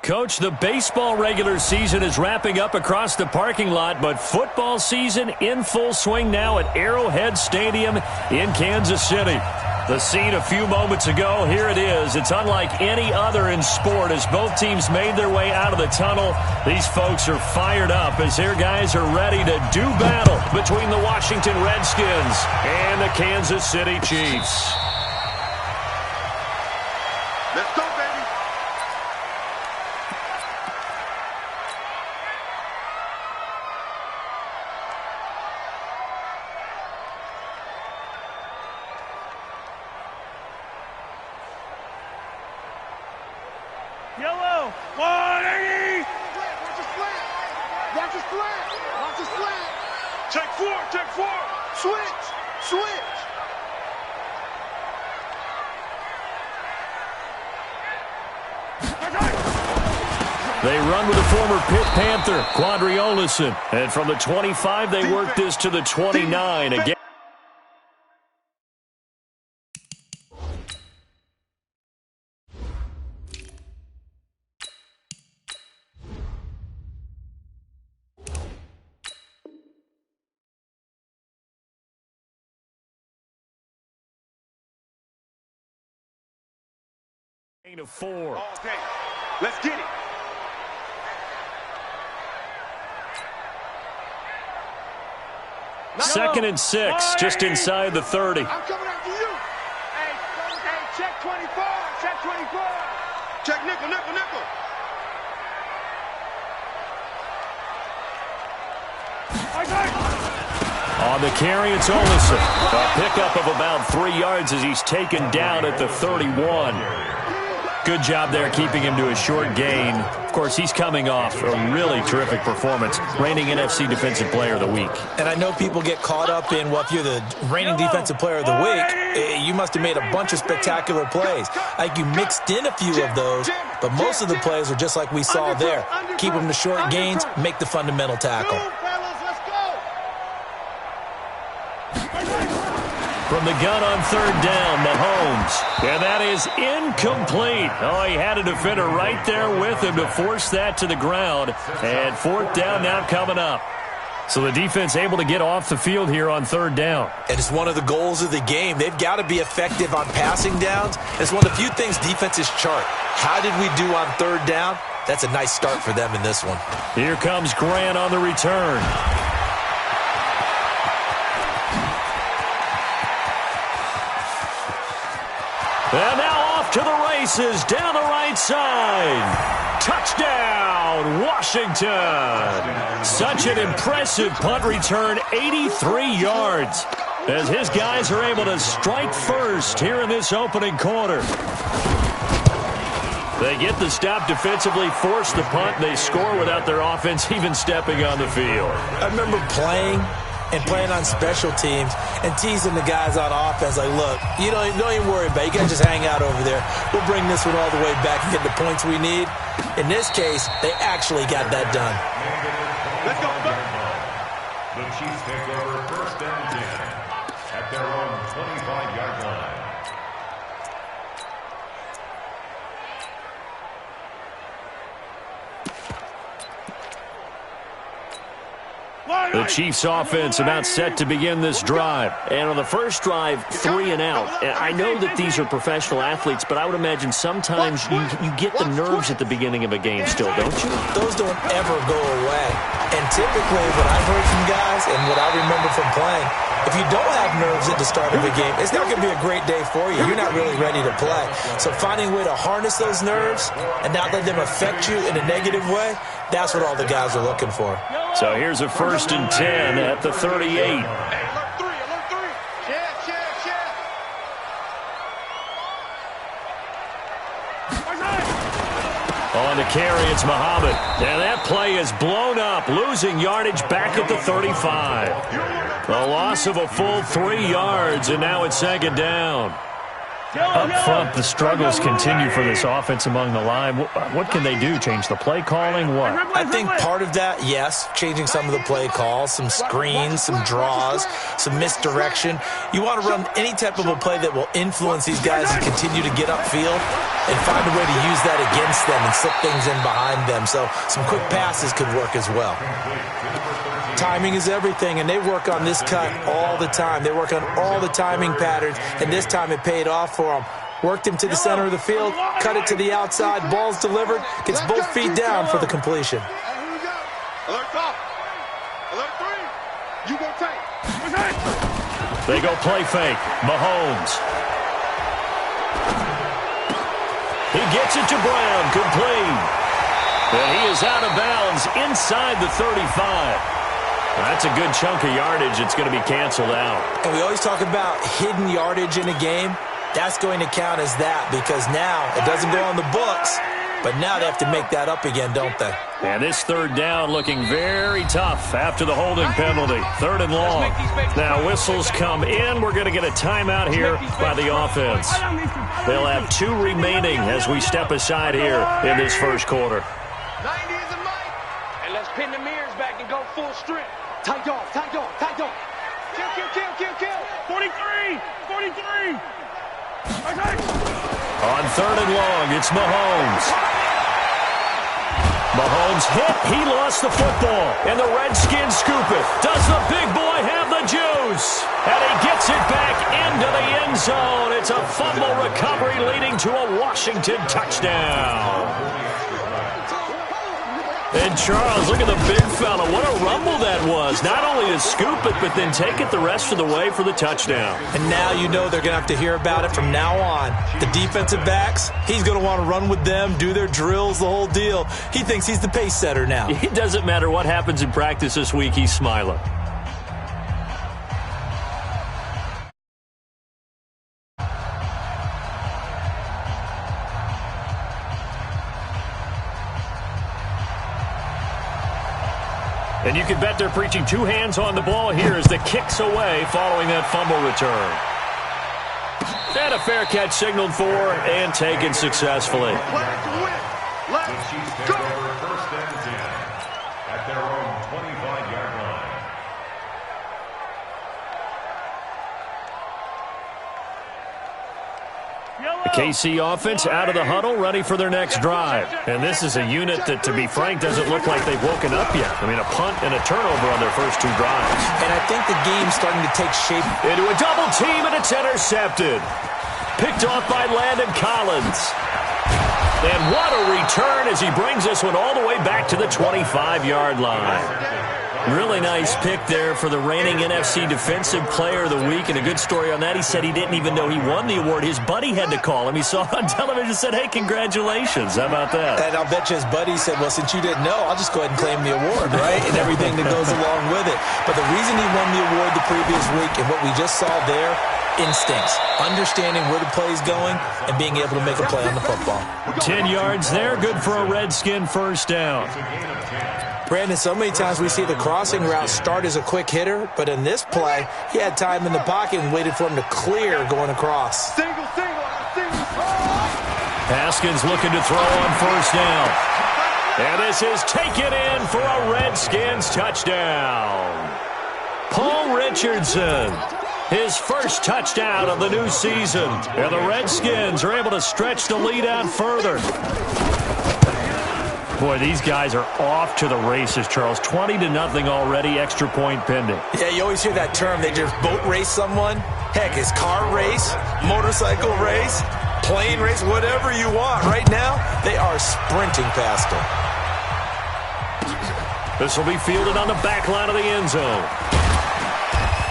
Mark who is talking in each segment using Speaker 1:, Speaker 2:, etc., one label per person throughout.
Speaker 1: Coach, the baseball regular season is wrapping up across the parking lot, but football season in full swing now at Arrowhead Stadium in Kansas City. The scene a few moments ago, here it is. It's unlike any other in sport as both teams made their way out of the tunnel. These folks are fired up as their guys are ready to do battle between the Washington Redskins and the Kansas City Chiefs.
Speaker 2: Let's go, baby.
Speaker 3: Yellow, 180.
Speaker 2: Watch the slant. Watch the slant. Watch the slant.
Speaker 3: Check four, check four.
Speaker 2: Switch. Switch.
Speaker 1: They run with the former Pitt Panther, Quadri Olison. And from the 25, they work this to the 29. Again. Of 4.
Speaker 2: Okay, let's get it.
Speaker 1: Second and 6, just inside the 30.
Speaker 2: I'm coming after you.
Speaker 3: Hey, check 24, check 24.
Speaker 2: Check nickel, nickel, nickel.
Speaker 1: On the carry, it's Olison. A pickup of about 3 yards as he's taken down at the 31. Good job there keeping him to a short gain. Of course, he's coming off a really terrific performance, reigning NFC Defensive Player of the Week.
Speaker 4: And I know people get caught up in, well, if you're the reigning Defensive Player of the Week, you must have made a bunch of spectacular plays. Like you mixed in a few of those, but most of the plays are just like we saw there. Keep them to short gains, make the fundamental tackle.
Speaker 1: From the gun on third down, Mahomes. And that is incomplete. Oh, he had a defender right there with him to force that to the ground. And fourth down now coming up. So the defense able to get off the field here on third down.
Speaker 4: And it's one of the goals of the game. They've got to be effective on passing downs. It's one of the few things defenses chart. How did we do on third down? That's a nice start for them in this one.
Speaker 1: Here comes Grant on the return. And now off to the races down the right side. Touchdown, Washington. Such an impressive punt return, 83 yards, as his guys are able to strike first here in this opening quarter. They get the stop defensively, force the punt, and they score without their offense even stepping on the field.
Speaker 4: I remember playing on special teams and teasing the guys on offense like, look, you don't even worry about it. You guys just hang out over there. We'll bring this one all the way back and get the points we need. In this case, they actually got that done.
Speaker 2: Let's go.
Speaker 5: The Chiefs take over first down 10 at their own 25-yard line.
Speaker 1: The Chiefs offense about set to begin this drive.
Speaker 6: And on the first drive, 3 and out. And I know that these are professional athletes, but I would imagine sometimes you get the nerves at the beginning of a game still, don't you?
Speaker 4: Those don't ever go away. And typically what I've heard from guys and what I remember from playing, if you don't have nerves at the start of a game, it's not going to be a great day for you. You're not really ready to play. So finding a way to harness those nerves and not let them affect you in a negative way, that's what all the guys are looking for.
Speaker 1: So here's a 1st and 10 at the 38.
Speaker 2: Alert 3. Check.
Speaker 1: On the carry, it's Muhammad. And that play is blown up, losing yardage back at the 35. A loss of a full 3 yards, and now it's second down. Up front, the struggles continue for this offense among the line. What can they do? Change the play calling? What?
Speaker 4: I think part of that, yes, changing some of the play calls, some screens, some draws, some misdirection. You want to run any type of a play that will influence these guys to continue to get upfield and find a way to use that against them and slip things in behind them. So some quick passes could work as well. Timing is everything, and they work on this cut all the time. They work on all the timing patterns, and this time it paid off for them. Worked him to the center of the field, cut it to the outside, ball's delivered, gets both feet down for the completion.
Speaker 2: Hey, here we go. Alert top. Alert 3. You go take.
Speaker 1: They go play fake. Mahomes. He gets it to Brown, complete. And he is out of bounds inside the 35. That's a good chunk of yardage. It's going to be canceled out.
Speaker 4: And we always talk about hidden yardage in a game. That's going to count as that because now it doesn't go on the books, but now they have to make that up again, don't they?
Speaker 1: And this third down looking very tough after the holding penalty. 3rd and long. Now whistles come in. We're going to get a timeout here by the offense. They'll have 2 remaining as we step aside here in this first quarter.
Speaker 3: 90 is a mic. And let's pin the mirrors back and go full strength. Tight off, tight off, tight off. Kill, kill, kill, kill, kill. 43, 43.
Speaker 1: On 3rd and long, it's Mahomes. Mahomes hit. He lost the football. And the Redskins scoop it. Does the big boy have the juice? And he gets it back into the end zone. It's a fumble recovery leading to a Washington touchdown. And Charles, look at the big fella. What a rumble that was. Not only to scoop it, but then take it the rest of the way for the touchdown.
Speaker 4: And now you know they're going to have to hear about it from now on. The defensive backs, he's going to want to run with them, do their drills, the whole deal. He thinks he's the pace setter now.
Speaker 1: It doesn't matter what happens in practice this week. He's smiling. And you can bet they're preaching 2 hands on the ball here as the kick's away following that fumble return. And a fair catch signaled for and taken successfully.
Speaker 5: Let's go. First and 10 at their own 25-yard line.
Speaker 1: The KC offense out of the huddle, ready for their next drive. And this is a unit that, to be frank, doesn't look like they've woken up yet. I mean, a punt and a turnover on their first 2 drives.
Speaker 4: And I think the game's starting to take shape.
Speaker 1: Into a double team, and it's intercepted. Picked off by Landon Collins. And what a return as he brings this one all the way back to the 25-yard line. Really nice pick there for the reigning NFC Defensive Player of the Week. And a good story on that. He said he didn't even know he won the award. His buddy had to call him. He saw it on television and said, hey, congratulations. How about that?
Speaker 4: And I'll bet you his buddy said, well, since you didn't know, I'll just go ahead and claim the award, right? And everything that goes along with it. But the reason he won the award the previous week and what we just saw there, instincts, understanding where the play is going and being able to make a play on the football.
Speaker 1: 10 yards there, good for a Redskin first down.
Speaker 4: Brandon, so many times we see the crossing route start as a quick hitter, but in this play, he had time in the pocket and waited for him to clear going across.
Speaker 2: Single.
Speaker 1: Haskins looking to throw on first down. And this is taken in for a Redskins touchdown. Paul Richardson, his first touchdown of the new season. And the Redskins are able to stretch the lead out further. Boy, these guys are off to the races, Charles. 20-0 already, extra point pending.
Speaker 4: Yeah, you always hear that term. They just boat race someone. Heck, it's car race, motorcycle race, plane race, whatever you want. Right now, they are sprinting past them.
Speaker 1: This will be fielded on the back line of the end zone.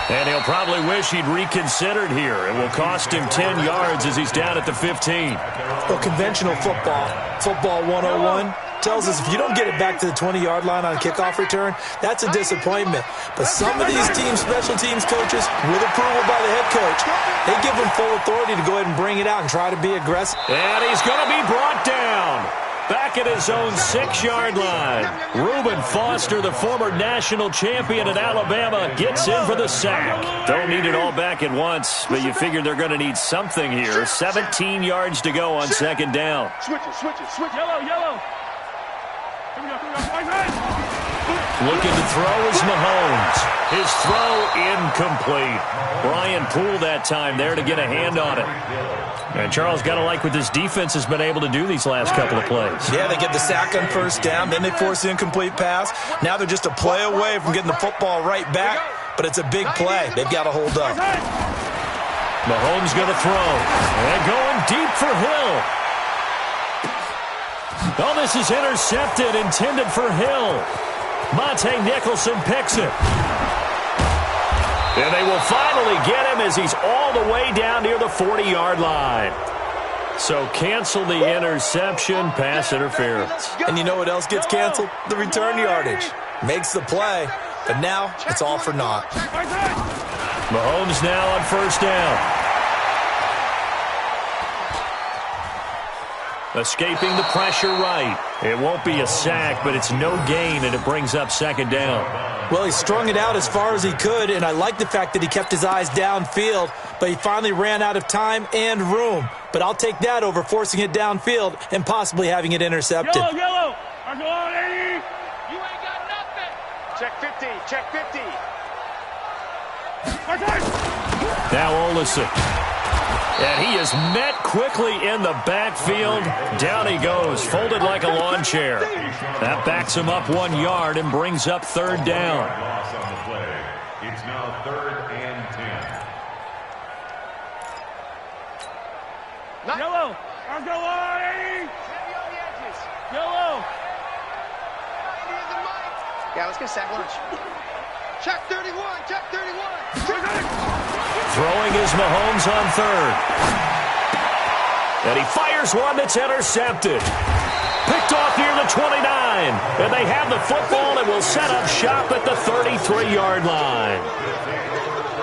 Speaker 1: And he'll probably wish he'd reconsidered here. It will cost him 10 yards as he's down at the 15.
Speaker 4: Well, conventional football 101, tells us if you don't get it back to the 20-yard line on a kickoff return, that's a disappointment. But some of these teams, special teams coaches, with approval by the head coach, they give them full authority to go ahead and bring it out and try to be aggressive.
Speaker 1: And he's going to be brought down. back at his own 6-yard line. Reuben Foster, the former national champion at Alabama, gets in for the sack. Don't need it all back at once, but you figure they're going to need something here. 17 yards to go on second down.
Speaker 2: Switch it. Yellow.
Speaker 1: Looking to throw is Mahomes. His throw incomplete. Brian Poole that time there to get a hand on it. And Charles, got to like what this defense has been able to do these last couple of plays.
Speaker 4: Yeah, they get the sack on first down, then they force the incomplete pass. Now they're just a play away from getting the football right back, but it's a big play. They've got to hold up.
Speaker 1: Mahomes going to throw. And going deep for Hill. Oh, this is intercepted, intended for Hill. Monte Nicholson picks it. And they will finally get him as he's all the way down near the 40-yard line. So cancel the interception, pass interference.
Speaker 4: And you know what else gets canceled? The return yardage. Makes the play, but now it's all for naught.
Speaker 1: Mahomes now on first down. Escaping the pressure right. It won't be a sack, but it's no gain, and it brings up second down.
Speaker 4: Well, he strung it out as far as he could, and I like the fact that he kept his eyes downfield, but he finally ran out of time and room. But I'll take that over forcing it downfield and possibly having it intercepted.
Speaker 2: Yellow. I'm going 80.
Speaker 3: You ain't got nothing. Check 50.
Speaker 1: Now Olsen. And he is met quickly in the backfield. Down he goes, folded like a lawn chair. That backs him up 1 yard and brings up third down.
Speaker 5: Loss on the play. It's now 3rd and 10.
Speaker 2: Yellow. I'm going 80. Yellow.
Speaker 3: Yeah, let's get a sack lunch.
Speaker 2: Check 31.
Speaker 1: Throwing is Mahomes on third. And he fires one that's intercepted. Picked off near the 29. And they have the football and will set up shop at the 33-yard line.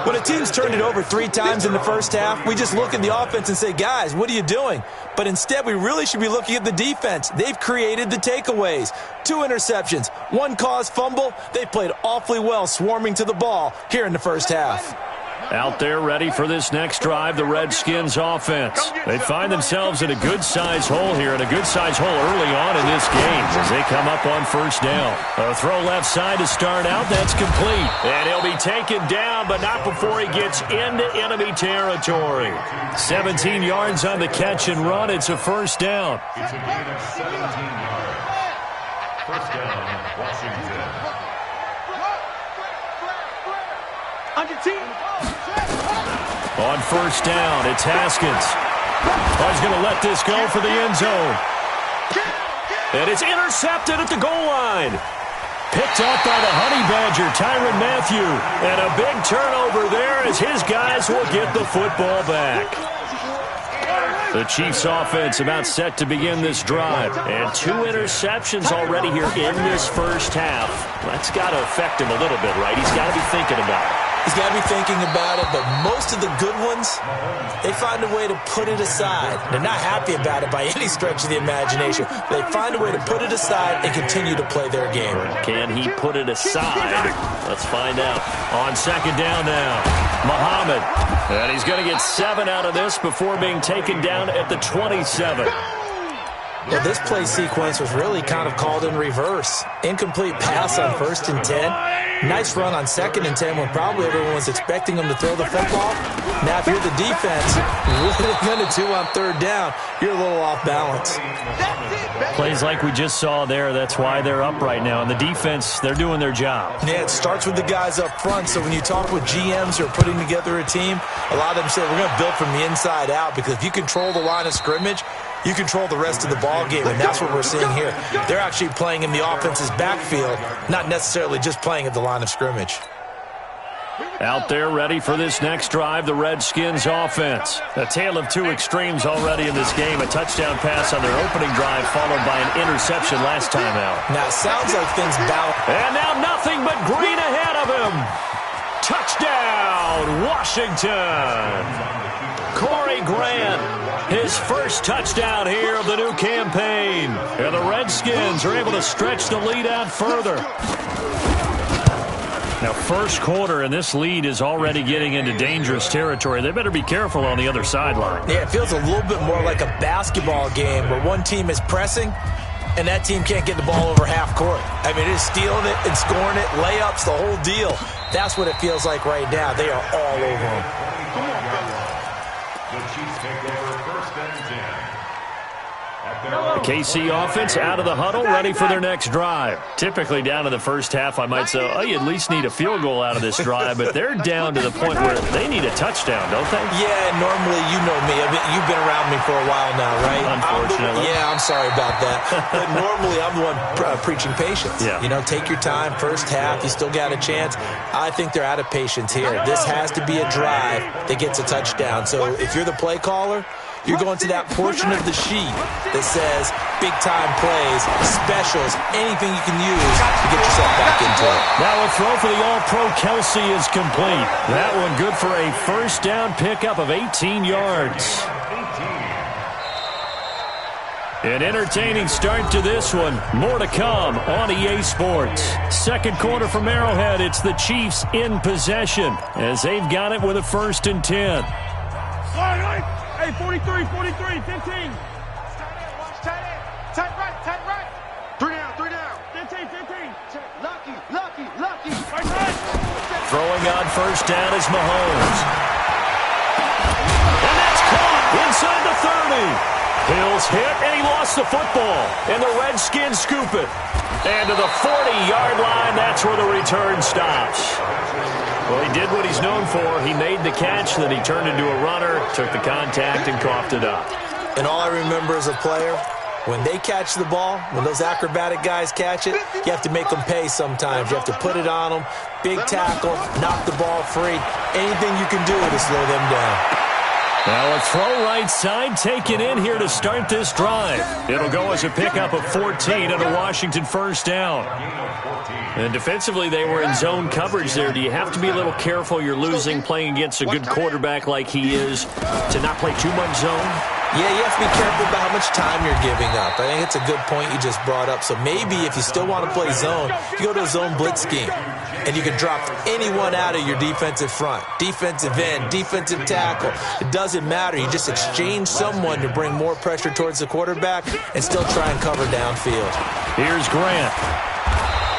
Speaker 4: When a team's turned it over 3 times in the first half, we just look at the offense and say, guys, what are you doing? But instead, we really should be looking at the defense. They've created the takeaways. 2 interceptions, 1 caused fumble. They played awfully well swarming to the ball here in the first half.
Speaker 1: Out there ready for this next drive, the Redskins offense. They find themselves in a good-sized hole here, and a good-sized hole early on in this game as they come up on first down. A throw left side to start out, that's complete. And he'll be taken down, but not before he gets into enemy territory. 17 yards on the catch and run, it's a first down.
Speaker 5: It's a gain of 17 yards. First down, Washington.
Speaker 3: Under team.
Speaker 1: On first down, it's Haskins. He's going to let this go for the end zone. And it's intercepted at the goal line. Picked up by the Honey Badger, Tyrann Mathieu. And a big turnover there as his guys will get the football back. The Chiefs offense about set to begin this drive. And 2 interceptions already here in this first half. That's got to affect him a little bit, right? He's got to be thinking about it.
Speaker 4: He's got to be thinking about it, but most of the good ones, they find a way to put it aside. They're not happy about it by any stretch of the imagination. They find a way to put it aside and continue to play their game.
Speaker 1: Can he put it aside? Let's find out. On second down now, Muhammad. And he's going to get 7 out of this before being taken down at the 27.
Speaker 4: Well, this play sequence was really kind of called in reverse. Incomplete pass on 1st and 10. Nice run on 2nd and 10 when probably everyone was expecting him to throw the football. Now, if you're the defense, what are they going to do on 3rd down? You're a little off balance.
Speaker 1: Plays like we just saw there, that's why they're up right now. And the defense, they're doing their job.
Speaker 4: Yeah, it starts with the guys up front. So when you talk with GMs who are putting together a team, a lot of them say we're going to build from the inside out, because if you control the line of scrimmage, you control the rest of the ball game, and that's what we're seeing here. They're actually playing in the offense's backfield, not necessarily just playing at the line of scrimmage.
Speaker 1: Out there ready for this next drive, the Redskins offense. A tale of 2 extremes already in this game. A touchdown pass on their opening drive followed by an interception last time out.
Speaker 4: Now, it sounds like things balance.
Speaker 1: And now nothing but green ahead of him. Touchdown, Washington. Corey Jeremy Grant. His first touchdown here of the new campaign. And the Redskins are able to stretch the lead out further. Now, first quarter, and this lead is already getting into dangerous territory. They better be careful on the other sideline.
Speaker 4: Yeah, it feels a little bit more like a basketball game where one team is pressing and that team can't get the ball over half court. I mean, it is stealing it and scoring it, layups, the whole deal. That's what it feels like right now. They are all over them.
Speaker 5: The Chiefs take over first and 10.
Speaker 1: The KC offense out of the huddle, ready for their next drive. Typically down in the first half, I might say, oh, you at least need a field goal out of this drive, but they're down to the point where they need a touchdown, don't they?
Speaker 4: Yeah, normally, you know me. You've been around me for a while now, right?
Speaker 1: Unfortunately.
Speaker 4: I'm sorry about that. But normally, I'm the one preaching patience.
Speaker 1: Yeah.
Speaker 4: You know, take your time, first half, you still got a chance. I think they're out of patience here. This has to be a drive that gets a touchdown. So if you're the play caller, you're going to that portion of the sheet that says big-time plays, specials, anything you can use to get yourself back into it.
Speaker 1: Now a throw for the All-Pro Kelsey is complete. That one good for a first down pickup of 18 yards. An entertaining start to this one. More to come on EA Sports. Second quarter from Arrowhead. It's the Chiefs in possession as they've got it with a 1st and 10.
Speaker 3: Hey, 43, 15.
Speaker 2: Tight end, watch tight end. Tight right. 3 down.
Speaker 3: 15.
Speaker 2: Lucky.
Speaker 3: Right side.
Speaker 1: Throwing on first down is Mahomes. And that's caught inside the 30. Hill's hit, and he lost the football. And the Redskins scoop it. And to the 40-yard line, that's where the return stops. Well, he did what he's known for. He made the catch, then he turned into a runner, took the contact, and coughed it up.
Speaker 4: And all I remember as a player, when they catch the ball, when those acrobatic guys catch it, you have to make them pay sometimes. You have to put it on them, big tackle, knock the ball free. Anything you can do to slow them down.
Speaker 1: Now a throw right side taken in here to start this drive. It'll go as a pickup of 14 and a Washington first down. And defensively, they were in zone coverage there. Do you have to be a little careful? You're losing playing against a good quarterback like he is to not play too much zone?
Speaker 4: Yeah, you have to be careful about how much time you're giving up. I think it's a good point you just brought up. So maybe if you still want to play zone, you go to a zone blitz scheme. And you can drop anyone out of your defensive front. Defensive end, defensive tackle. It doesn't matter. You just exchange someone to bring more pressure towards the quarterback and still try and cover downfield.
Speaker 1: Here's Grant.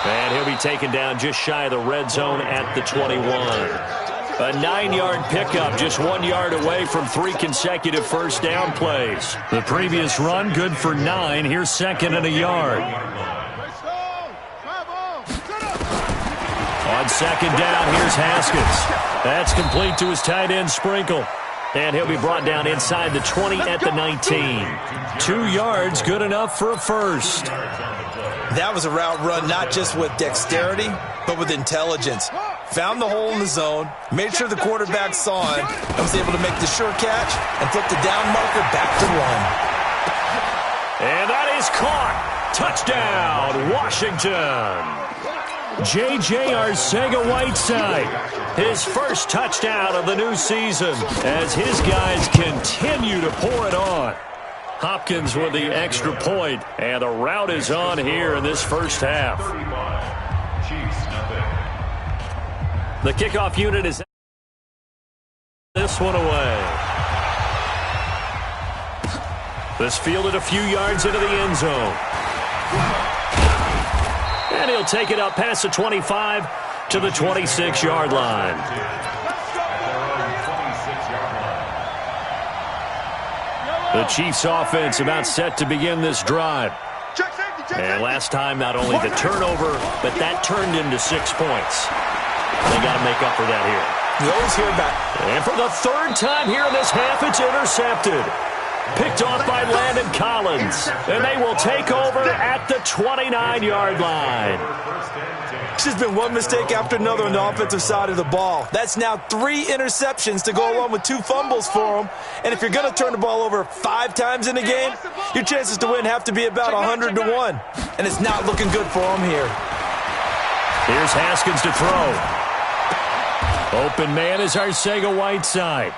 Speaker 1: And he'll be taken down just shy of the red zone at the 21. A 9-yard pickup, just 1 yard away from 3 consecutive first down plays. The previous run, good for 9. Here's 2nd and a yard. On 2nd down, here's Haskins. That's complete to his tight end, Sprinkle. And he'll be brought down inside the 20 at the 19. 2 yards, good enough for a first.
Speaker 4: That was a route run not just with dexterity, but with intelligence. Found the hole in the zone, made sure the quarterback saw him, and was able to make the sure catch and flip the down marker back to run.
Speaker 1: And that is caught. Touchdown, Washington. J.J. Arcega-Whiteside, his first touchdown of the new season as his guys continue to pour it on. Hopkins with the extra point, and the route is on here in this first half. The kickoff unit is this one away. This fielded a few yards into the end zone. And he'll take it up past the 25 to the 26-yard line. The Chiefs offense about set to begin this drive. And last time, not only the turnover, but that turned into 6 points. They got to make up for that here.
Speaker 4: You always hear about it.
Speaker 1: And for the 3rd time here in this half, it's intercepted. Picked off by Landon Collins. And they will take over at the 29-yard line.
Speaker 4: It's just been one mistake after another on the offensive side of the ball. That's now 3 interceptions to go along with 2 fumbles for them. And if you're going to turn the ball over 5 times in a game, your chances to win have to be about 100 to 1. And it's not looking good for them here.
Speaker 1: Here's Haskins to throw. Open man is Arcega-Whiteside.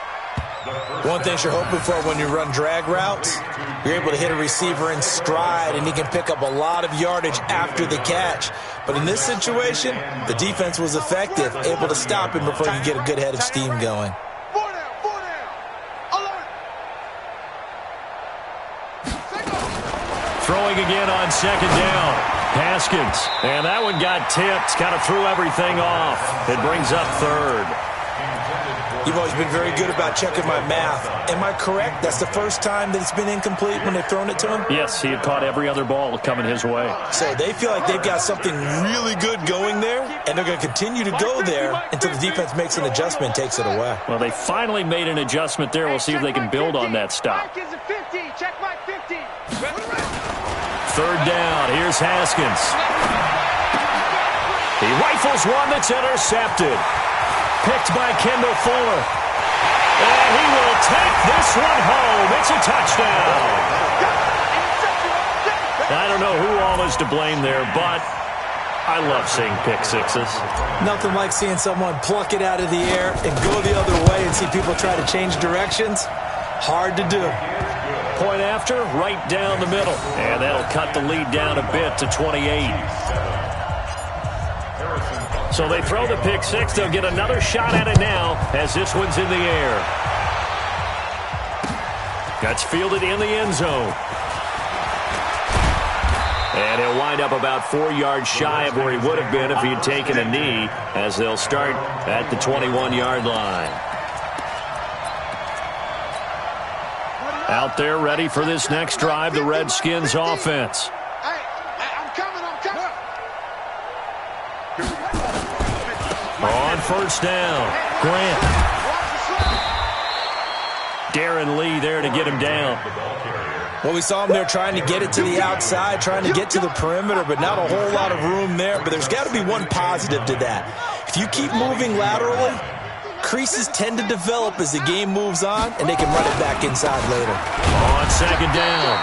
Speaker 4: One thing you're hoping for when you run drag routes, you're able to hit a receiver in stride, and he can pick up a lot of yardage after the catch. But in this situation, the defense was effective, able to stop him before he could get a good head of steam going.
Speaker 1: Throwing again on second down. Haskins. And that one got tipped. Kind of threw everything off. It brings up third.
Speaker 4: You've always been very good about checking my math. Am I correct? That's the first time that it's been incomplete when they've thrown it to him?
Speaker 1: Yes, he had caught every other ball coming his way.
Speaker 4: So they feel like they've got something really good going there, and they're going to continue to go there until the defense makes an adjustment and takes it away.
Speaker 1: Well, they finally made an adjustment there. We'll see if they can build on that stop.
Speaker 3: Check my 50.
Speaker 1: Third down. Here's Haskins. He rifles one that's intercepted. Picked by Kendall Fuller. And he will take this one home. It's a touchdown. I don't know who all is to blame there, but I love seeing pick sixes.
Speaker 4: Nothing like seeing someone pluck it out of the air and go the other way and see people try to change directions. Hard to do.
Speaker 1: Point after, right down the middle. And that'll cut the lead down a bit to 28. So they throw the pick six. They'll get another shot at it now as this one's in the air. That's fielded in the end zone. And he'll wind up about 4 yards shy of where he would have been if he had taken a knee, as they'll start at the 21-yard line. Out there ready for this next drive, the Redskins offense. On first down, Grant. Darren Lee there to get him down.
Speaker 4: Well, we saw him there trying to get it to the outside, trying to get to the perimeter, but not a whole lot of room there. But there's got to be one positive to that. If you keep moving laterally, creases tend to develop as the game moves on, and they can run it back inside later.
Speaker 1: On second down,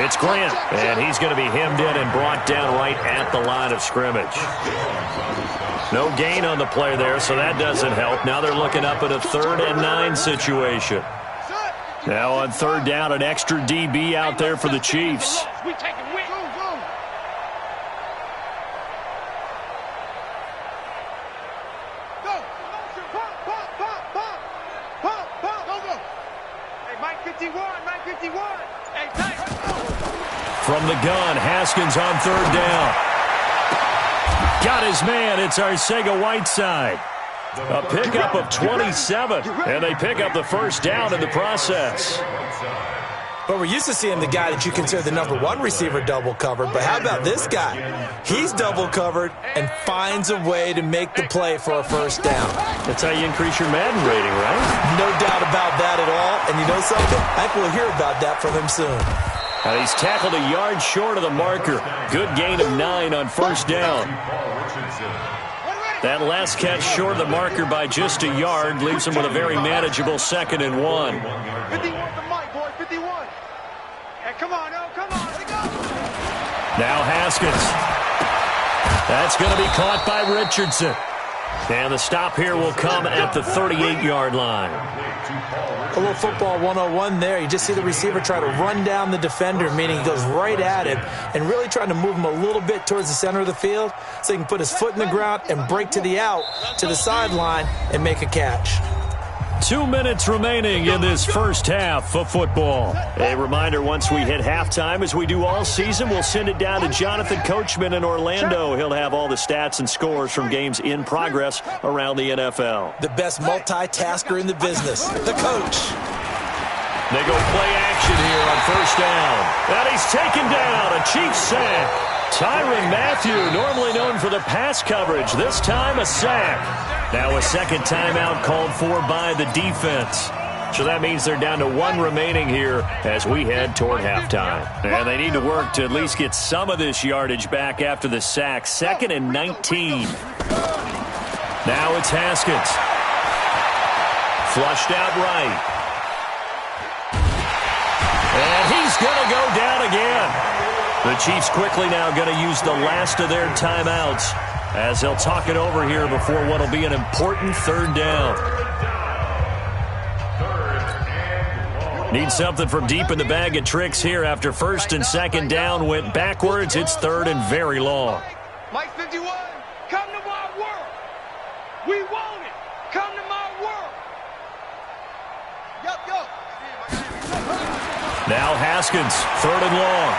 Speaker 1: it's Grant, and he's going to be hemmed in and brought down right at the line of scrimmage. No gain on the play there, so that doesn't help. Now they're looking up at a 3rd and 9 situation. Now on third down, an extra DB out there for the Chiefs. From the gun, Haskins on third down. Got his man. It's Arcega-Whiteside. A pickup of 27, and they pick up the first down in the process.
Speaker 4: But we're used to seeing the guy that you consider the number 1 receiver double covered. But how about this guy? He's double covered and finds a way to make the play for a first down.
Speaker 1: That's how you increase your Madden rating, right?
Speaker 4: No doubt about that at all. And you know something? I think we'll hear about that from him soon.
Speaker 1: He's tackled a yard short of the marker. Good gain of 9 on first down. That last catch short of the marker by just a yard leaves him with a very manageable 2nd and 1.
Speaker 3: 51 for Mike, boy, 51. Hey, come on, oh, come on.
Speaker 1: Now Haskins. That's going to be caught by Richardson. And the stop here will come at the 38-yard line.
Speaker 4: A little football 101 there. You just see the receiver try to run down the defender, meaning he goes right at him and really trying to move him a little bit towards the center of the field so he can put his foot in the ground and break to the out, to the sideline, and make a catch.
Speaker 1: 2 minutes remaining in this first half of football. A reminder, once we hit halftime, as we do all season, we'll send it down to Jonathan Coachman in Orlando. He'll have all the stats and scores from games in progress around the NFL.
Speaker 4: The best multitasker in the business, the coach.
Speaker 1: They go play action here on first down. And he's taken down, a Chiefs sack. Tyrann Mathieu, normally known for the pass coverage, this time a sack. Now a second timeout called for by the defense. So that means they're down to 1 remaining here as we head toward halftime. And they need to work to at least get some of this yardage back after the sack. 2nd and 19. Now it's Haskins. Flushed out right. And he's going to go down again. The Chiefs quickly now going to use the last of their timeouts as they'll talk it over here before what will be an important 3rd down. Need something from deep in the bag of tricks here after first and second down went backwards. It's third and very long.
Speaker 3: Mike 51, come to my world. We want it. Come to my world.
Speaker 1: Now Haskins, third and long.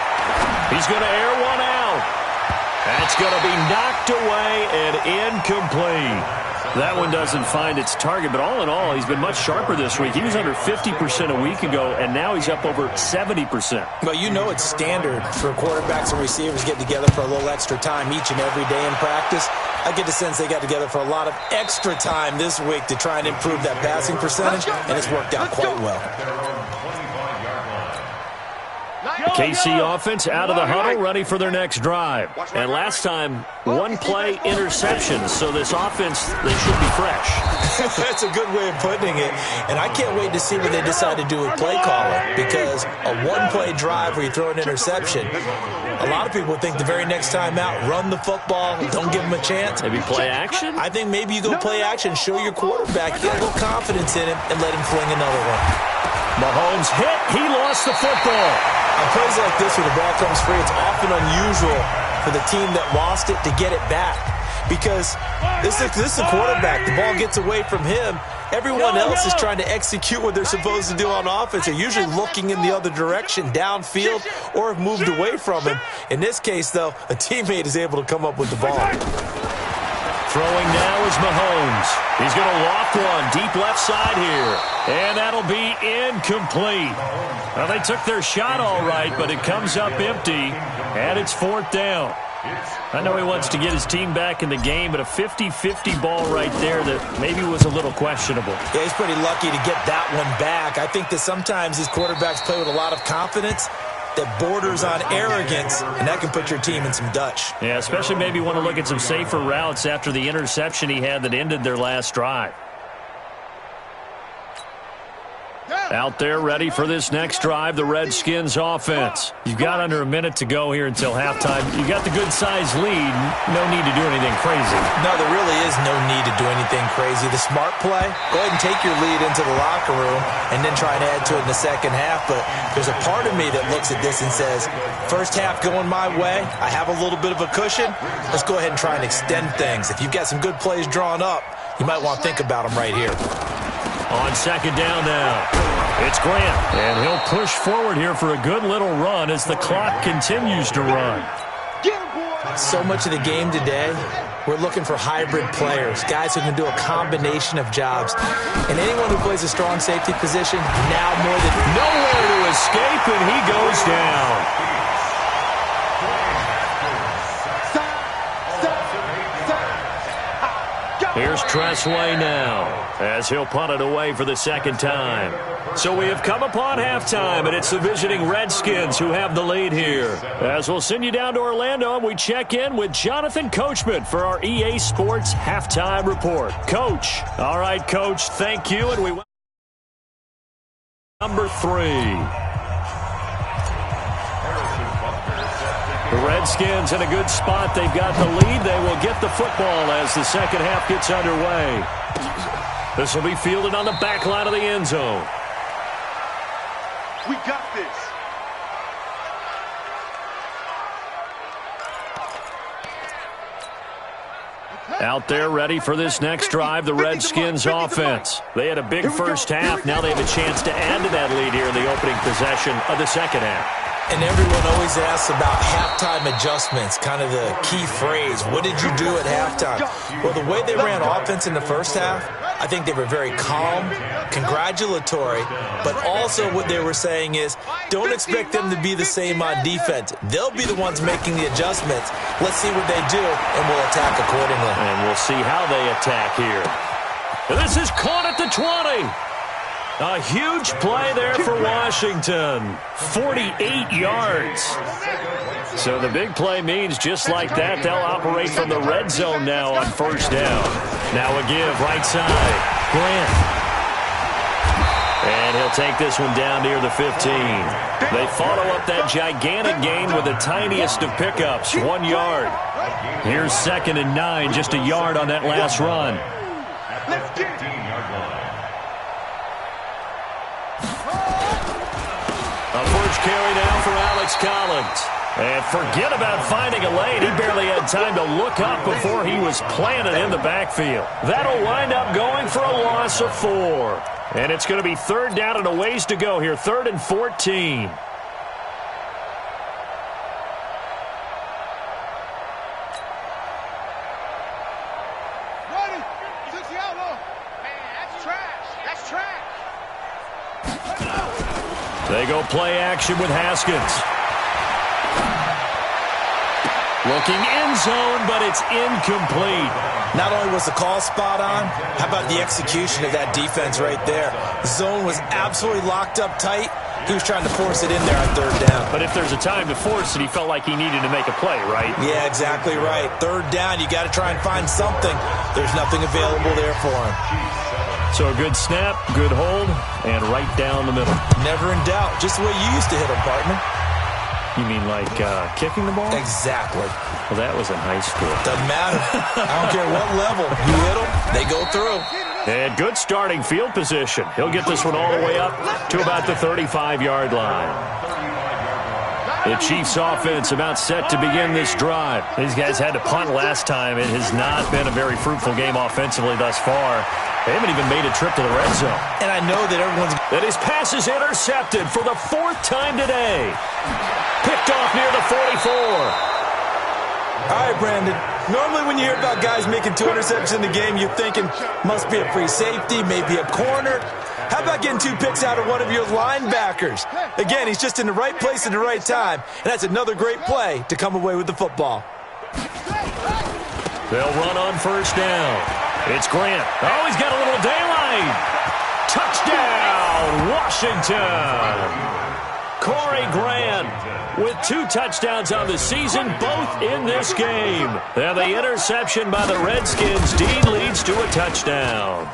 Speaker 1: He's going to air one out. That's going to be knocked away and incomplete. That one doesn't find its target, but all in all, he's been much sharper this week. He was under 50% a week ago, and now he's up over 70%.
Speaker 4: Well, you know it's standard for quarterbacks and receivers getting together for a little extra time each and every day in practice. I get the sense they got together for a lot of extra time this week to try and improve that passing percentage, and it's worked out quite well.
Speaker 1: KC offense out of the huddle, ready for their next drive. And last time, one-play interception, so this offense, they should be fresh.
Speaker 4: That's a good way of putting it. And I can't wait to see what they decide to do with play calling, because a one-play drive where you throw an interception, a lot of people think the very next time out, run the football, don't give them a chance.
Speaker 1: Maybe play action?
Speaker 4: I think maybe you go play action, show your quarterback, you got a little confidence in him, and let him fling another one.
Speaker 1: Mahomes hit. He lost the football.
Speaker 4: On plays like this where the ball comes free, it's often unusual for the team that lost it to get it back, because this is a quarterback. The ball gets away from him. Everyone else is trying to execute what they're supposed to do on offense. They're usually looking in the other direction, downfield, or have moved away from him. In this case, though, a teammate is able to come up with the ball.
Speaker 1: Throwing now is Mahomes. He's going to loft one deep left side here. And that'll be incomplete. Well, they took their shot all right, but it comes up empty. And it's fourth down. I know he wants to get his team back in the game, but a 50-50 ball right there that maybe was a little questionable.
Speaker 4: Yeah, he's pretty lucky to get that one back. I think that sometimes these quarterbacks play with a lot of confidence that borders on arrogance, and that can put your team in some Dutch.
Speaker 1: Yeah, especially maybe want to look at some safer routes after the interception he had that ended their last drive. Out there ready for this next drive, the Redskins offense. You've got under a minute to go here until halftime. You got the good-sized lead. No need to do anything crazy.
Speaker 4: No, there really is no need to do anything crazy. The smart play, go ahead and take your lead into the locker room and then try and add to it in the second half. But there's a part of me that looks at this and says, first half going my way, I have a little bit of a cushion. Let's go ahead and try and extend things. If you've got some good plays drawn up, you might want to think about them right here.
Speaker 1: On second down now, it's Grant, and he'll push forward here for a good little run as the clock continues to run.
Speaker 4: So much of the game today, we're looking for hybrid players, guys who can do a combination of jobs. And anyone who plays a strong safety position, now more than
Speaker 1: nowhere to escape, and he goes down. Here's Tressway now, as he'll punt it away for the second time. So we have come upon halftime, and it's the visiting Redskins who have the lead here. As we'll send you down to Orlando, and we check in with Jonathan Coachman for our EA Sports Halftime Report. Coach. All right, Coach, thank you. And we number 3. The Redskins in a good spot. They've got the lead. They will get the football as the second half gets underway. This will be fielded on the back line of the end zone.
Speaker 2: We got this.
Speaker 1: Out there ready for this next drive, the Redskins offense. They had a big first half. Now they have a chance to add to that lead here in the opening possession of the second half.
Speaker 4: And everyone always asks about halftime adjustments, kind of the key phrase. What did you do at halftime? Well, the way they ran offense in the first half, I think they were very calm, congratulatory, but also what they were saying is, don't expect them to be the same on defense. They'll be the ones making the adjustments. Let's see what they do, and we'll attack accordingly.
Speaker 1: And we'll see how they attack here. This is caught at the 20. A huge play there for Washington. 48 yards. So the big play means just like that, they'll operate from the red zone now on first down. Now a give right side. Grant. And he'll take this one down near the 15. They follow up that gigantic gain with the tiniest of pickups, 1 yard. Here's 2nd and 9, just a yard on that last run. carry now for Alex Collins. And forget about finding a lane. He barely had time to look up before he was planted in the backfield. That'll wind up going for a loss of 4. And it's going to be 3rd down and a ways to go here. 3rd and 14. They go play action with Haskins. Looking end zone, but it's incomplete.
Speaker 4: Not only was the call spot on, how about the execution of that defense right there? The zone was absolutely locked up tight. He was trying to force it in there on 3rd down.
Speaker 1: But if there's a time to force it, he felt like he needed to make a play, right?
Speaker 4: Yeah, exactly right. 3rd down, you got to try and find something. There's nothing available there for him.
Speaker 1: So a good snap, good hold, and right down the middle.
Speaker 4: Never in doubt. Just the way you used to hit them, partner.
Speaker 1: You mean like kicking the ball?
Speaker 4: Exactly.
Speaker 1: Well, that was in high school.
Speaker 4: Doesn't matter. I don't care what level. You hit them, they go through.
Speaker 1: And good starting field position. He'll get this one all the way up to about the 35-yard line. The Chiefs offense about set to begin this drive. These guys had to punt last time. It has not been a very fruitful game offensively thus far. They haven't even made a trip to the red zone.
Speaker 4: And I know that everyone's...
Speaker 1: That his pass is intercepted for the 4th time today. Picked off near the 44.
Speaker 4: All right, Brandon. Normally when you hear about guys making 2 interceptions in the game, you're thinking, must be a free safety, maybe a corner. How about getting 2 picks out of one of your linebackers? Again, he's just in the right place at the right time, and that's another great play to come away with the football.
Speaker 1: They'll run on 1st down. It's Grant. Oh, he's got a little daylight. Touchdown, Washington. Corey Grant with 2 touchdowns on the season, both in this game. And the interception by the Redskins. Dean leads to a touchdown.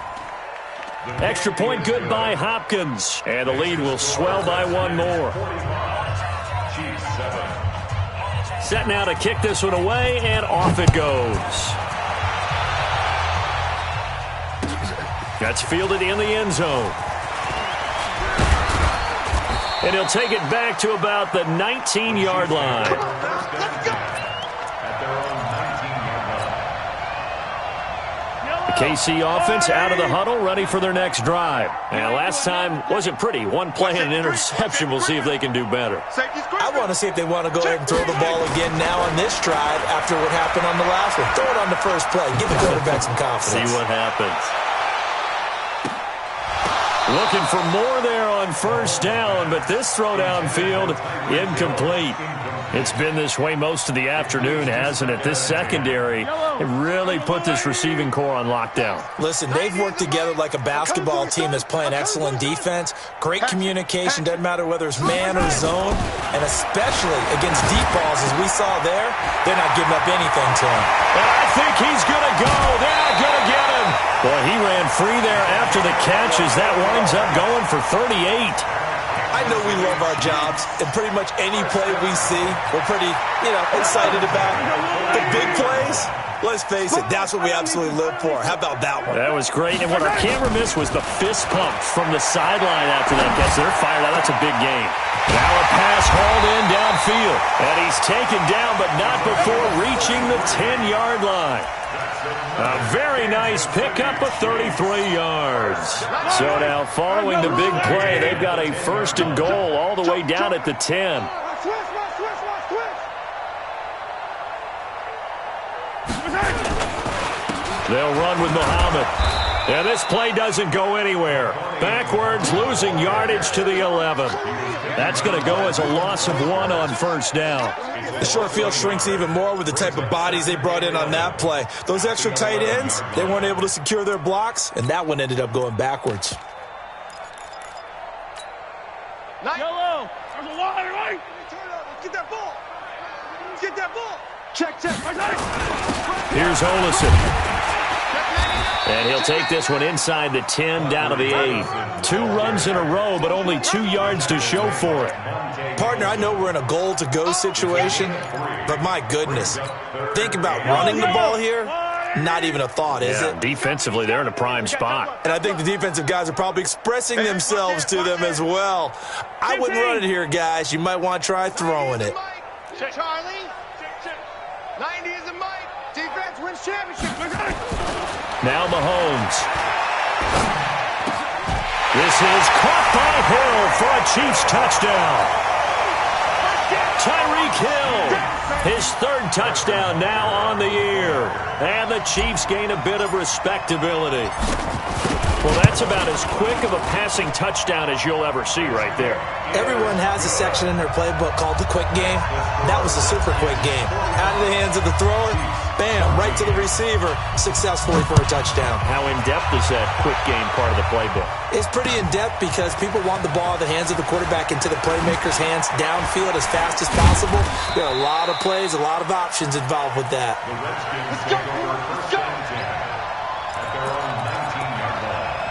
Speaker 1: Extra point good by Hopkins. And the lead will swell by 1 more. Set now to kick this one away, and off it goes. That's fielded in the end zone. And he'll take it back to about the 19-yard line. The KC offense out of the huddle, ready for their next drive. And last time wasn't pretty. 1 play and an interception. We'll see if they can do better.
Speaker 4: I want to see if they want to go ahead and throw the ball again now on this drive after what happened on the last one. Throw it on the first play. Give the quarterback some confidence.
Speaker 1: See what happens. Looking for more there on 1st down, but this throw downfield, incomplete. It's been this way most of the afternoon, hasn't it? This secondary really put this receiving core on lockdown.
Speaker 4: Listen, they've worked together like a basketball team that's playing excellent defense. Great communication, doesn't matter whether it's man or zone, and especially against deep balls, as we saw there, they're not giving up anything to him.
Speaker 1: And I think he's going to go. They're not going to get him. Boy, he ran free there after the catch as that winds up going for 38.
Speaker 4: I know we love our jobs, and pretty much any play we see, we're pretty, excited about. The big plays, let's face it, that's what we absolutely live for. How about that one?
Speaker 1: That was great, and what our camera missed was the fist pump from the sideline after that catch. They're fired out. That's a big game. Now a pass hauled in downfield, and he's taken down, but not before reaching the 10-yard line. A very nice pickup of 33 yards. So now following the big play, they've got a 1st and goal all the way down at the 10. They'll run with Muhammad. And this play doesn't go anywhere. Backwards, losing yardage to the 11. That's going to go as a loss of 1 on 1st down.
Speaker 4: The short field shrinks even more with the type of bodies they brought in on that play. Those extra tight ends, they weren't able to secure their blocks, and that one ended up going backwards.
Speaker 3: Yellow. There's a line, right? Get that ball. Get that ball. Check.
Speaker 1: Here's Olison. And he'll take this one inside the 10, down to the 8. 2 runs in a row, but only 2 yards to show for it.
Speaker 4: Partner, I know we're in a goal-to-go situation, but my goodness, think about running the ball here. Not even a thought, is it?
Speaker 1: Defensively, they're in a prime spot.
Speaker 4: And I think the defensive guys are probably expressing themselves to them as well. I wouldn't run it here, guys. You might want to try throwing it.
Speaker 2: Charlie. 90 is a mic. Defense wins championship.
Speaker 1: Now Mahomes. This is caught by Hill for a Chiefs touchdown. Tyreek Hill, his third touchdown now on the year. And the Chiefs gain a bit of respectability. Well, that's about as quick of a passing touchdown as you'll ever see right there.
Speaker 4: Everyone has a section in their playbook called the quick game. That was a super quick game. Out of the hands of the thrower, bam, right to the receiver, successfully for a touchdown.
Speaker 1: How in-depth is that quick game part of the playbook?
Speaker 4: It's pretty in-depth because people want the ball in the hands of the quarterback into the playmaker's hands downfield as fast as possible. There are a lot of plays, a lot of options involved with that.
Speaker 2: Let's go. Let's go.
Speaker 5: At their own 19-yard line.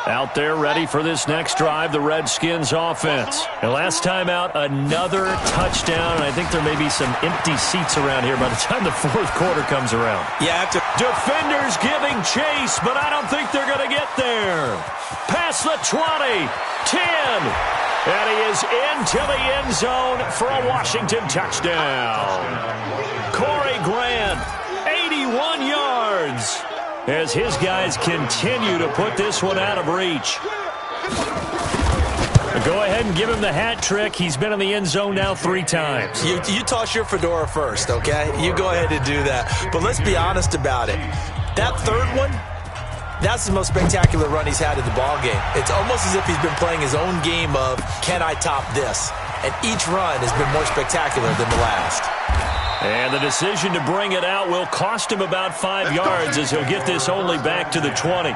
Speaker 1: Out there ready for this next drive, the Redskins offense. And last time out, another touchdown, and I think there may be some empty seats around here by the time the fourth quarter comes around.
Speaker 4: Yeah,
Speaker 1: Defenders giving chase, but I don't think they're going to get there. Past the 20, 10, and he is into the end zone for a Washington touchdown. Corey Grant, 81 yards. As his guys continue to put this one out of reach. Go ahead and give him the hat trick. He's been in the end zone now 3 times.
Speaker 4: You toss your fedora first, okay? You go ahead and do that. But let's be honest about it. That third one, that's the most spectacular run he's had in the ballgame. It's almost as if he's been playing his own game of, can I top this? And each run has been more spectacular than the last.
Speaker 1: And the decision to bring it out will cost him about 5 yards as he'll get this only back to the 20.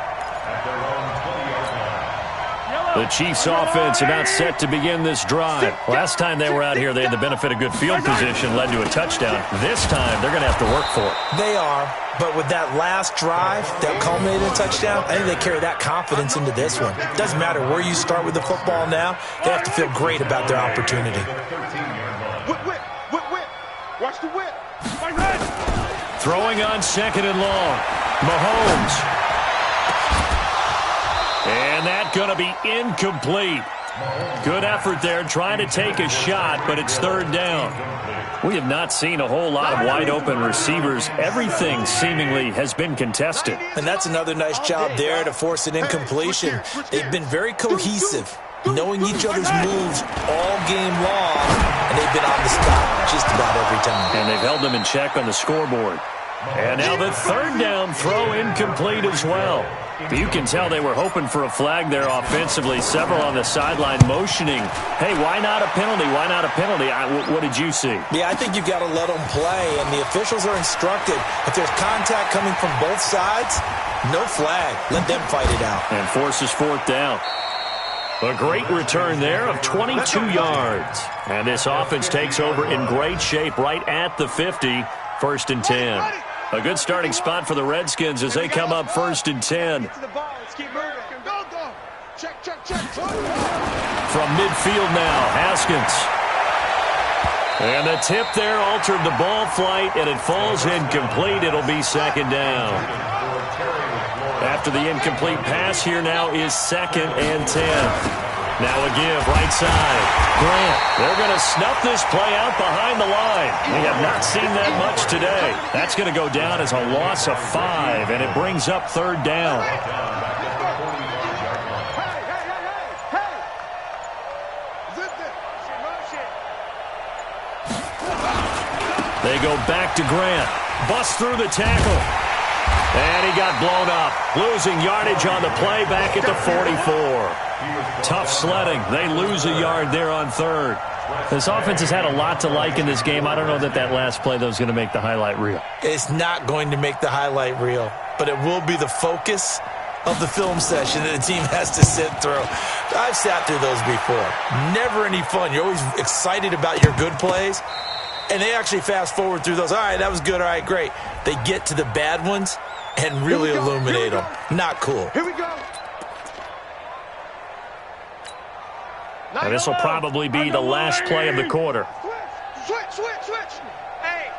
Speaker 1: The Chiefs offense about set to begin this drive. Last time they were out here, they had the benefit of good field position, led to a touchdown. This time, they're going to have to work for it.
Speaker 4: They are, but with that last drive that culminated in a touchdown, I think they carry that confidence into this one. Doesn't matter where you start with the football now, they have to feel great about their opportunity.
Speaker 2: Whip. Watch the whip.
Speaker 1: Throwing on second and long. Mahomes. And that going to be incomplete. Good effort there trying to take a shot, but it's third down. We have not seen a whole lot of wide-open receivers. Everything seemingly has been contested.
Speaker 4: And that's another nice job there to force an incompletion. They've been very cohesive, knowing each other's moves all game long, and they've been on the spot just about every time.
Speaker 1: And they've held them in check on the scoreboard. And now the third down throw incomplete as well. You can tell they were hoping for a flag there offensively. Several on the sideline motioning, hey, why not a penalty? Why not a penalty? What did you see?
Speaker 4: Yeah, I think you've got to let them play, and the officials are instructed. If there's contact coming from both sides, no flag. Let them fight it out.
Speaker 1: And forces fourth down. A great return there of 22 yards. And this offense takes over in great shape right at the 50, 1st and 10. A good starting spot for the Redskins as they come up 1st and 10. From midfield now, Haskins. And the tip there altered the ball flight, and it falls incomplete. It'll be second down. After the incomplete pass, here now is 2nd and 10. Now a give, right side. Grant, they're going to snuff this play out behind the line. We have not seen that much today. That's going to go down as a loss of 5, and it brings up third down. They go back to Grant. Bust through the tackle. And he got blown up. Losing yardage on the play back at the 44. Tough sledding. They lose a yard there on third. This offense has had a lot to like in this game. I don't know that last play, though, is going to make the highlight reel.
Speaker 4: It's not going to make the highlight reel, but it will be the focus of the film session that the team has to sit through. I've sat through those before. Never any fun. You're always excited about your good plays, and they actually fast forward through those. All right, that was good. All right, great. They get to the bad ones and really illuminate them. Not cool.
Speaker 2: Here we go.
Speaker 1: And this will probably be the last play of the quarter.
Speaker 3: Switch. Hey.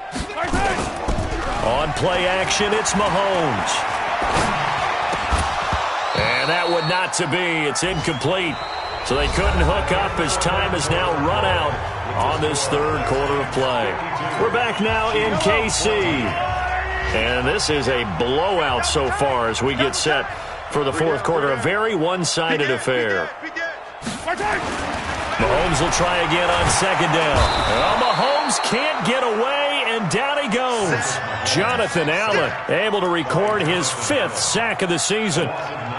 Speaker 1: On play action, it's Mahomes. And that would not to be. It's incomplete. So they couldn't hook up as time is now run out on this third quarter of play. We're back now in KC. And this is a blowout so far as we get set for the fourth quarter. A very one-sided affair. Mahomes will try again on second down. Well, Mahomes can't get away, and down he goes. Jonathan Allen able to record his 5th sack of the season.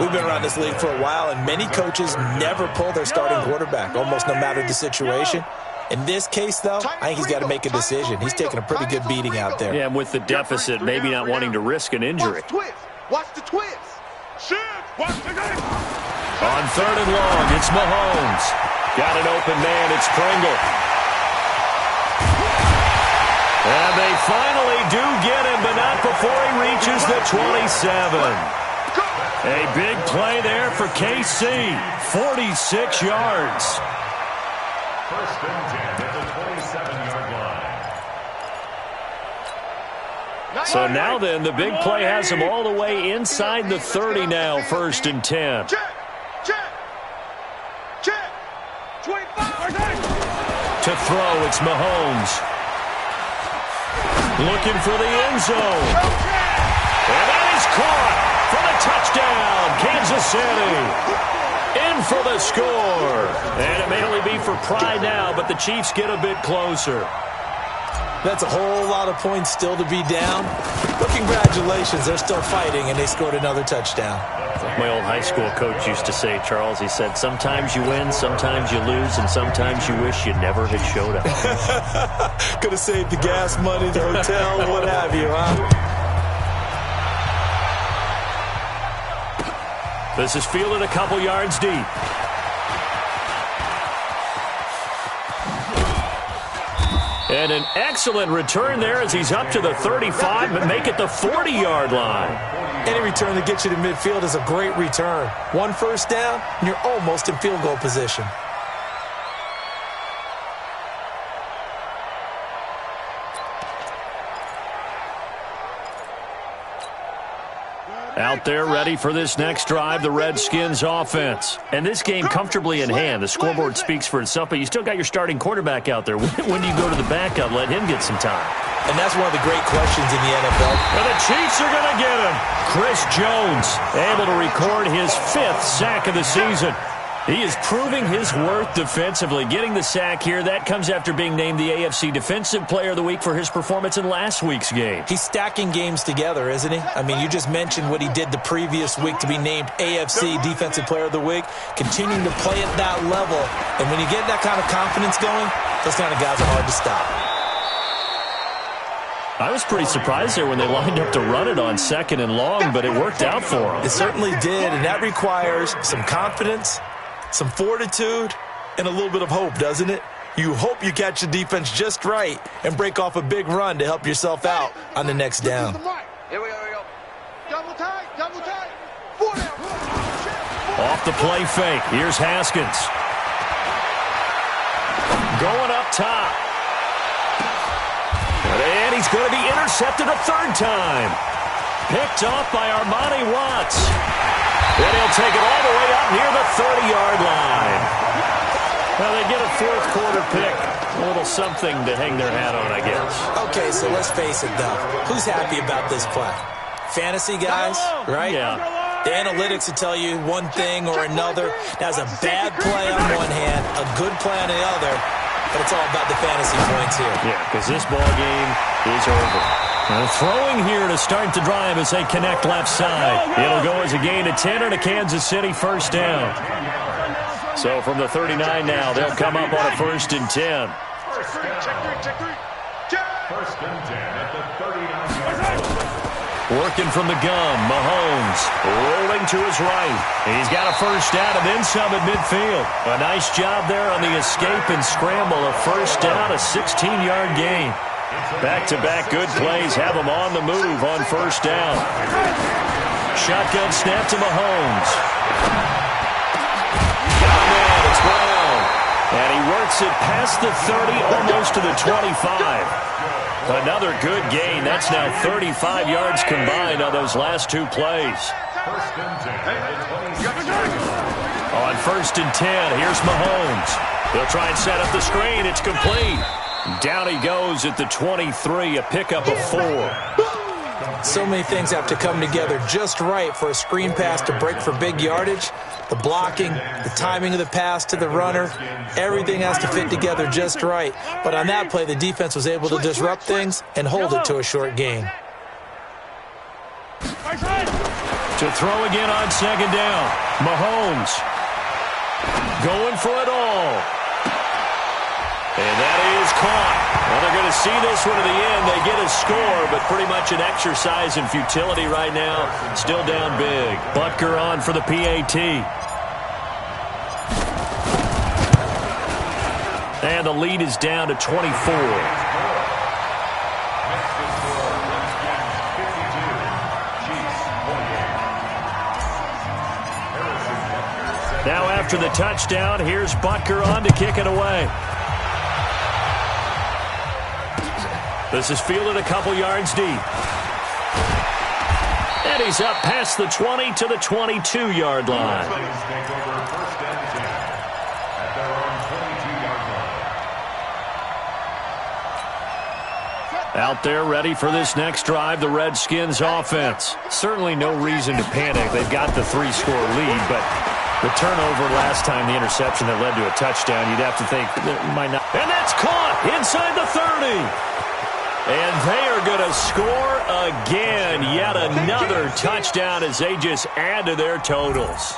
Speaker 4: We've been around this league for a while, and many coaches never pull their starting quarterback, almost no matter the situation. In this case, though, I think he's got to make a decision. He's taking a pretty good beating out there.
Speaker 1: Yeah, and with the deficit, maybe not wanting to risk an injury.
Speaker 2: Watch the twist.
Speaker 1: On third and long, it's Mahomes. Got an open man, it's Pringle. And they finally do get him, but not before he reaches the 27. A big play there for KC. 46 yards.
Speaker 5: First and 10 at the 27-yard line.
Speaker 1: So now then, the big play has him all the way inside the 30 now, first and 10.
Speaker 3: Check. 25.
Speaker 1: To throw, it's Mahomes. Looking for the end zone. And that is caught for the touchdown, Kansas City. In for the score. And it may only be for pride now, but the Chiefs get a bit closer.
Speaker 4: That's a whole lot of points still to be down. But congratulations, they're still fighting, and they scored another touchdown.
Speaker 1: My old high school coach used to say, Charles, he said, sometimes you win, sometimes you lose, and sometimes you wish you never had showed up.
Speaker 4: Could have saved the gas money, the hotel, what have you, huh?
Speaker 1: This is fielded a couple yards deep. And an excellent return there as he's up to the 35, but make it the 40-yard line.
Speaker 4: Any return that gets you to midfield is a great return. One first down, and you're almost in field goal position.
Speaker 1: Out there ready for this next drive, the Redskins offense. And this game comfortably in hand. The scoreboard speaks for itself, but you still got your starting quarterback out there. When do you go to the backup, let him get some time?
Speaker 4: And that's one of the great questions in the NFL.
Speaker 1: And the Chiefs are going to get him. Chris Jones able to record his 5th sack of the season. He is proving his worth defensively. Getting the sack here, that comes after being named the AFC Defensive Player of the Week for his performance in last week's game.
Speaker 4: He's stacking games together, isn't he? I mean, you just mentioned what he did the previous week to be named AFC Defensive Player of the Week, continuing to play at that level. And when you get that kind of confidence going, those kind of guys are hard to stop.
Speaker 1: I was pretty surprised there when they lined up to run it on second and long, but it worked out for them.
Speaker 4: It certainly did, and that requires some confidence, some fortitude, and a little bit of hope, doesn't it? You hope you catch the defense just right and break off a big run to help yourself out on the next down.
Speaker 3: Here we go. Double tight.
Speaker 1: Off the play fake. Here's Haskins. Going up top. And he's going to be intercepted a third time. Picked off by Armani Watts. And he'll take it all the way up near the 30-yard line. Well, they get a fourth quarter pick. A little something to hang their hat on, I guess.
Speaker 4: Okay, so let's face it, though. Who's happy about this play? Fantasy guys, right?
Speaker 1: Yeah.
Speaker 4: The analytics will tell you one thing or another. That's a bad play on one hand, a good play on the other, but it's all about the fantasy points here.
Speaker 1: Yeah, because this ball game is over. And throwing here to start the drive as they connect left side. It'll go as a gain of 10 and a Kansas City first down. So from the 39 now, they'll come up on a 1st and 10.
Speaker 5: First and 10 at the 39-yard line.
Speaker 1: Working from the gun, Mahomes rolling to his right. He's got a first down and then some at midfield. A nice job there on the escape and scramble. A first down, a 16-yard gain. Back-to-back good plays have him on the move on first down. Shotgun snap to Mahomes. Got him in. It's Brown. And he works it past the 30, almost to the 25. Another good gain. That's now 35 yards combined on those last two plays. On 1st and 10, here's Mahomes. He'll try and set up the screen. It's complete. Down he goes at the 23, a pickup of 4.
Speaker 4: So many things have to come together just right for a screen pass to break for big yardage. The blocking, the timing of the pass to the runner, everything has to fit together just right. But on that play, the defense was able to disrupt things and hold it to a short gain.
Speaker 1: To throw again on 2nd down. Mahomes going for it all. And that is caught. Well, they're going to see this one to the end. They get a score, but pretty much an exercise in futility right now. Still down big. Butker on for the PAT. And the lead is down to 24. Now after the touchdown, here's Butker on to kick it away. This is fielded a couple yards deep. And he's up past the 20 to the 22-yard line. Out there ready for this next drive, the Redskins offense. Certainly no reason to panic. They've got the 3-score lead, but the turnover last time, the interception that led to a touchdown, you'd have to think it might not. And that's caught inside the 30. And they are going to score again. Yet another touchdown as they just add to their totals.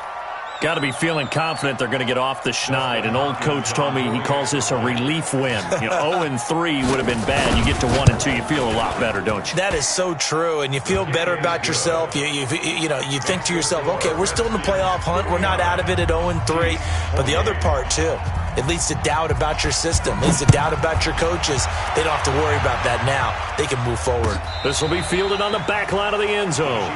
Speaker 1: Got to be feeling confident they're going to get off the schneid. An old coach told me he calls this a relief win. 0-3 would have been bad. You get to 1-2, you feel a lot better, don't you?
Speaker 4: That is so true, and you feel better about yourself. You think to yourself, okay, we're still in the playoff hunt. We're not out of it at 0-3. But the other part, too, it leads to doubt about your system. It leads to doubt about your coaches. They don't have to worry about that now. They can move forward.
Speaker 1: This will be fielded on the back line of the end zone.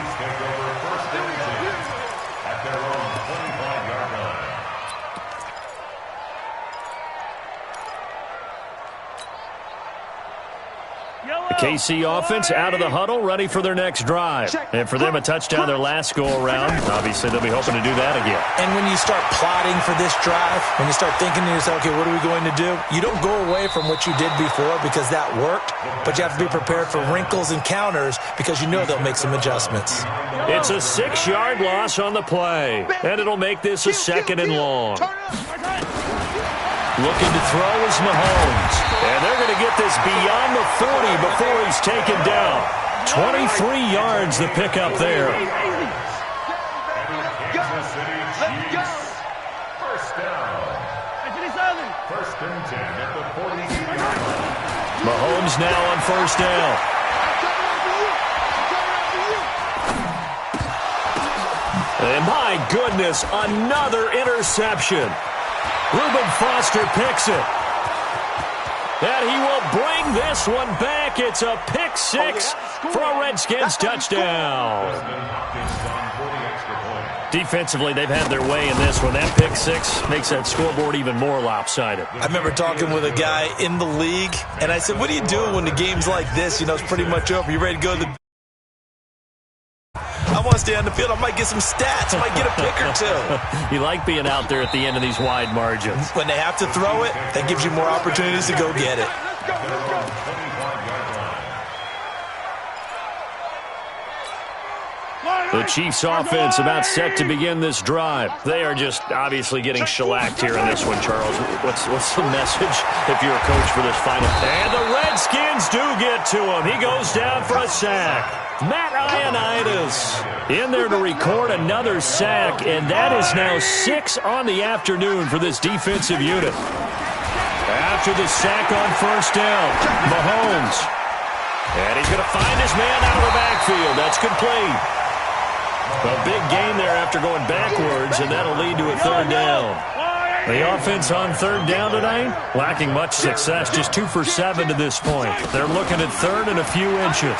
Speaker 1: KC offense out of the huddle, ready for their next drive. And for them, a touchdown their last go-around. Obviously, they'll be hoping to do that again.
Speaker 4: And when you start plotting for this drive, when you start thinking to yourself, okay, what are we going to do? You don't go away from what you did before because that worked, but you have to be prepared for wrinkles and counters because you know they'll make some adjustments.
Speaker 1: It's a 6-yard loss on the play, and it'll make this a 2nd and long. Looking to throw is Mahomes. And they're going to get this beyond the 40 before he's taken down. 23 yards the pickup there. Mahomes now on 1st down. And my goodness, another interception. Reuben Foster picks it. And he will bring this one back. It's a pick 6 for a Redskins touchdown. Defensively, they've had their way in this one. That pick 6 makes that scoreboard even more lopsided.
Speaker 4: I remember talking with a guy in the league, and I said, what do you do when the game's like this? It's pretty much over. You ready to go to the... I want to stay on the field. I might get some stats. I might get a pick or two.
Speaker 1: You like being out there at the end of these wide margins.
Speaker 4: When they have to throw it, that gives you more opportunities to go get it.
Speaker 1: The Chiefs offense about set to begin this drive. They are just obviously getting shellacked here in this one, Charles. What's the message if you're a coach for this final? And the Redskins do get to him. He goes down for a sack. Matt Ioannidis in there to record another sack, and that is now 6 on the afternoon for this defensive unit. After the sack on 1st down, Mahomes. And he's going to find his man out of the backfield. That's complete. A big gain there after going backwards, and that'll lead to a 3rd down. The offense on 3rd down tonight, lacking much success, just 2 for 7 to this point. They're looking at 3rd and a few inches.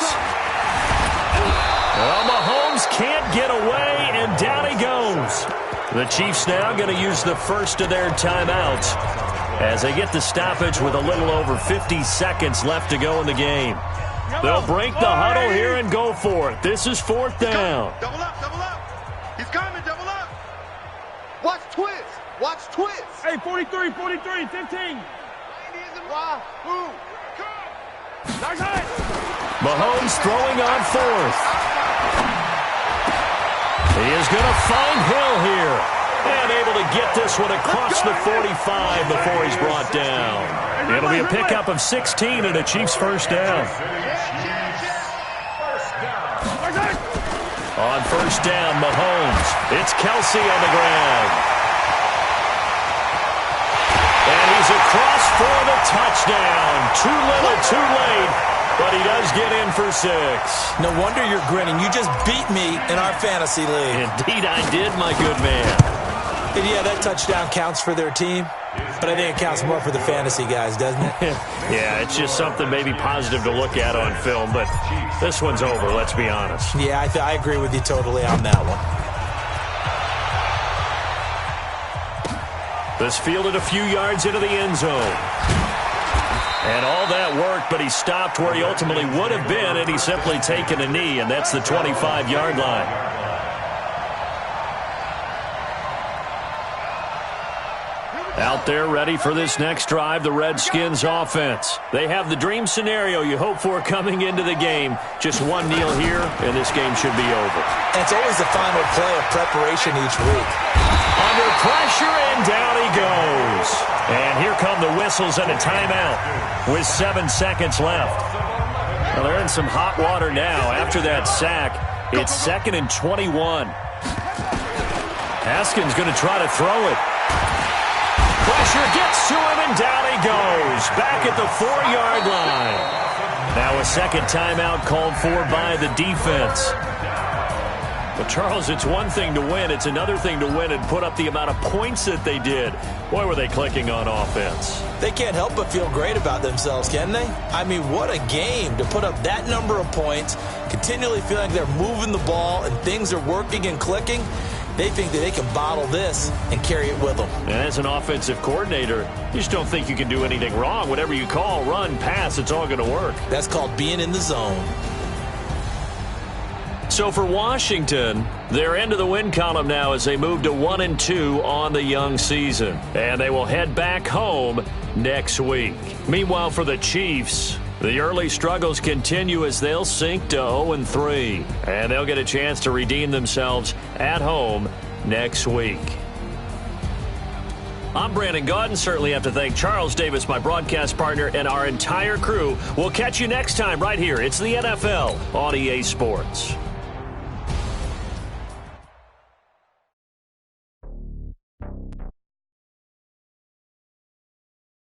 Speaker 1: Well, Mahomes can't get away, and down he goes. The Chiefs now going to use the first of their timeouts. as they get the stoppage with a little over 50 seconds left to go in the game. They'll break the huddle here and go for it. This is 4th down.
Speaker 2: Double up, double up. He's coming, double up. Watch twist. Watch twist.
Speaker 3: Hey, 43, 43, 15.
Speaker 2: Wow. Move.
Speaker 3: Nice hit.
Speaker 1: Mahomes throwing on 4th. He is going to find Hill here. And able to get this one across the 45 before he's brought down. It'll be a pickup of 16 and a Chiefs first down. On first down, Mahomes. It's Kelsey on the ground. And he's across for the touchdown. Too little, too late. But he does get in for 6.
Speaker 4: No wonder you're grinning. You just beat me in our fantasy league.
Speaker 1: Indeed I did, my good man.
Speaker 4: And yeah, that touchdown counts for their team, but I think it counts more for the fantasy guys, doesn't it?
Speaker 1: Yeah, it's just something maybe positive to look at on film, but this one's over, let's be honest.
Speaker 4: Yeah, I agree with you totally on that one.
Speaker 1: This fielded a few yards into the end zone. And all that worked, but he stopped where he ultimately would have been, and he's simply taken a knee, and that's the 25-yard line. Out there ready for this next drive, the Redskins offense. They have the dream scenario you hope for coming into the game. Just one kneel here, and this game should be over.
Speaker 4: And it's always the final play of preparation each week.
Speaker 1: Under pressure, and down he goes. And here come the whistles and a timeout with 7 seconds left. Well, they're in some hot water now. After that sack, it's 2nd and 21. Haskins going to try to throw it. Pressure gets to him, and down he goes. Back at the 4-yard line. Now a second timeout called for by the defense. But, Charles, it's one thing to win. It's another thing to win and put up the amount of points that they did. Boy, were they clicking on offense.
Speaker 4: They can't help but feel great about themselves, can they? I mean, what a game to put up that number of points, continually feeling like they're moving the ball and things are working and clicking. They think that they can bottle this and carry it with them.
Speaker 1: And as an offensive coordinator, you just don't think you can do anything wrong. Whatever you call, run, pass, it's all going to work.
Speaker 4: That's called being in the zone.
Speaker 1: So for Washington, they're into the win column now as they move to 1-2 on the young season. And they will head back home next week. Meanwhile, for the Chiefs, the early struggles continue as they'll sink to 0-3. And they'll get a chance to redeem themselves at home next week. I'm Brandon Gaudin. Certainly have to thank Charles Davis, my broadcast partner, and our entire crew. We'll catch you next time right here. It's the NFL on EA Sports.